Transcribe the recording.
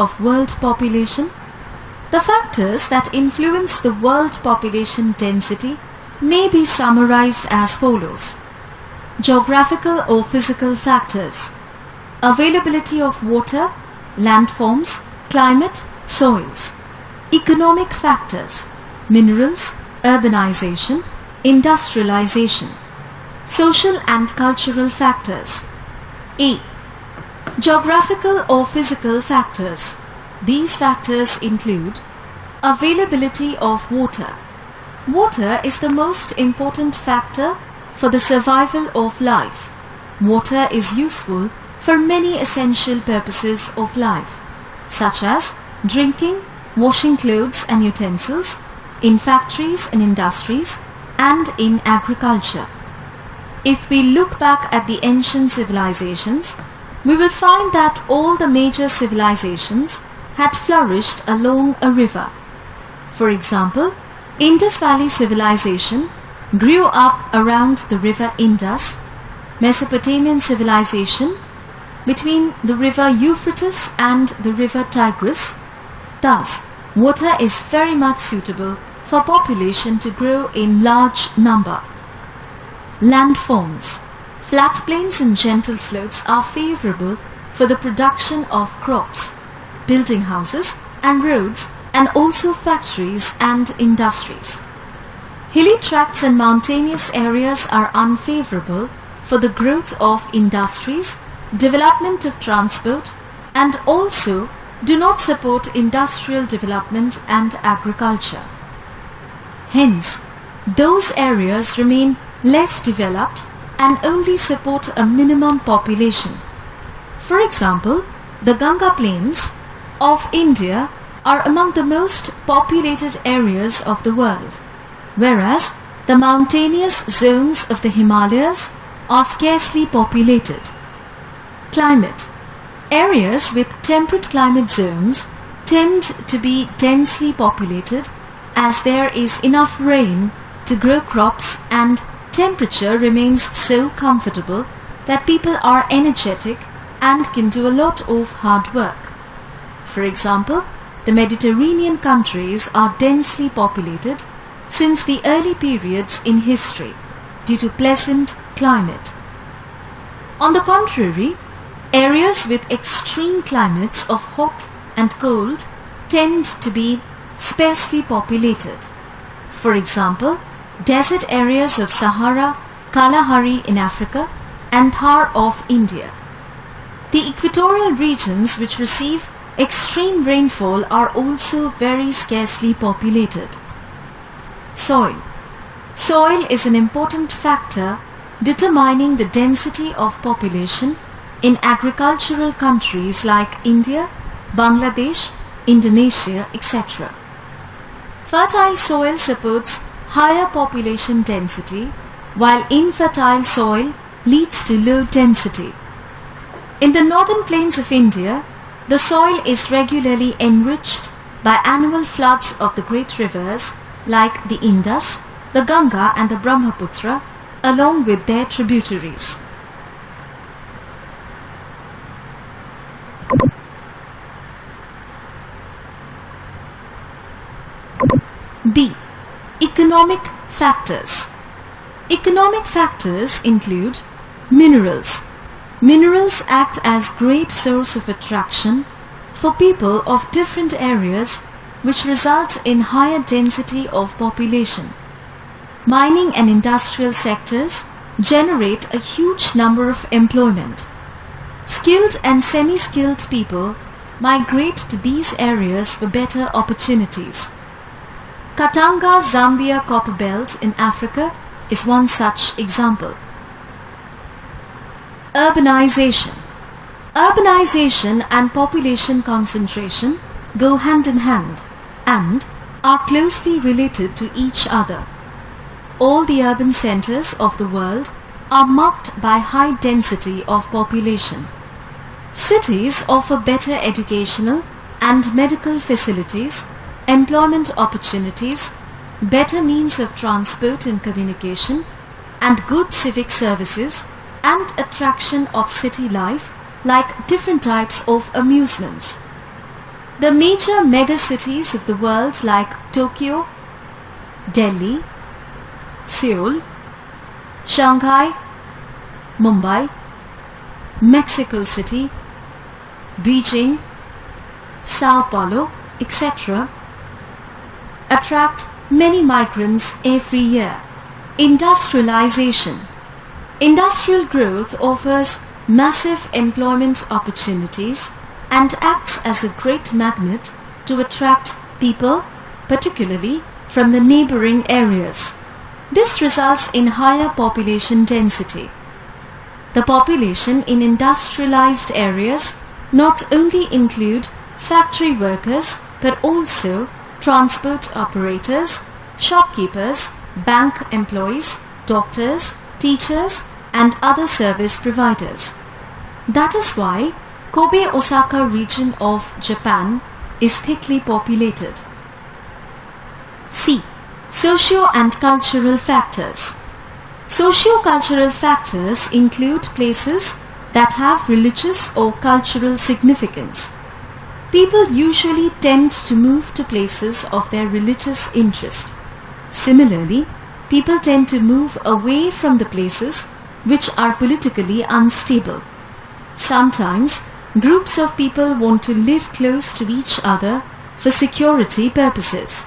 of world population? The factors that influence the world population density may be summarized as follows. Geographical or physical factors: availability of water, landforms, climate, soils. Economic factors: minerals, urbanization, industrialization. Social and cultural factors. A. Geographical or physical factors. These factors include availability of water. Water is the most important factor for the survival of life. Water is useful for many essential purposes of life, such as drinking, washing clothes and utensils, in factories and industries, and in agriculture. If we look back at the ancient civilizations, we will find that all the major civilizations had flourished along a river. For example, Indus Valley Civilization grew up around the river Indus, Mesopotamian civilization between the river Euphrates and the river Tigris. Thus, water is very much suitable for population to grow in large number. Landforms. Flat plains and gentle slopes are favorable for the production of crops, building houses and roads, and also factories and industries. Hilly tracts and mountainous areas are unfavorable for the growth of industries, development of transport, and also do not support industrial development and agriculture. Hence, those areas remain less developed and only support a minimum population. For example, the Ganga Plains of India are among the most populated areas of the world, whereas the mountainous zones of the Himalayas are scarcely populated. Climate. Areas with temperate climate zones tend to be densely populated as there is enough rain to grow crops and temperature remains so comfortable that people are energetic and can do a lot of hard work. For example, the Mediterranean countries are densely populated since the early periods in history due to pleasant climate. On the contrary, areas with extreme climates of hot and cold tend to be sparsely populated. For example, desert areas of Sahara, Kalahari in Africa, and Thar of India. The equatorial regions which receive extreme rainfall are also very scarcely populated. Soil. Soil is an important factor determining the density of population in agricultural countries like India, Bangladesh, Indonesia, etc. Fertile soil supports higher population density, while infertile soil leads to low density. In the northern plains of India, the soil is regularly enriched by annual floods of the great rivers like the Indus, the Ganga and the Brahmaputra, along with their tributaries. B. Economic factors. Economic factors include minerals. Minerals act as great source of attraction for people of different areas, which results in higher density of population. Mining and industrial sectors generate a huge number of employment. Skilled and semi-skilled people migrate to these areas for better opportunities. Katanga Zambia Copper Belt in Africa is one such example. Urbanization. Urbanization and population concentration go hand in hand and are closely related to each other. All the urban centers of the world are marked by high density of population. Cities offer better educational and medical facilities, employment opportunities, better means of transport and communication, and good civic services and attraction of city life like different types of amusements. The major megacities of the world like Tokyo, Delhi, Seoul, Shanghai, Mumbai, Mexico City, Beijing, Sao Paulo, etc. attract many migrants every year. Industrialization. Industrial growth offers massive employment opportunities and acts as a great magnet to attract people, particularly from the neighboring areas. This results in higher population density. The population in industrialized areas not only include factory workers but also transport operators, shopkeepers, bank employees, doctors, teachers, and other service providers. That is why Kobe Osaka region of Japan is thickly populated. C. Socio and cultural factors. Socio-cultural factors include places that have religious or cultural significance. People usually tend to move to places of their religious interest. Similarly, people tend to move away from the places which are politically unstable. Sometimes, groups of people want to live close to each other for security purposes.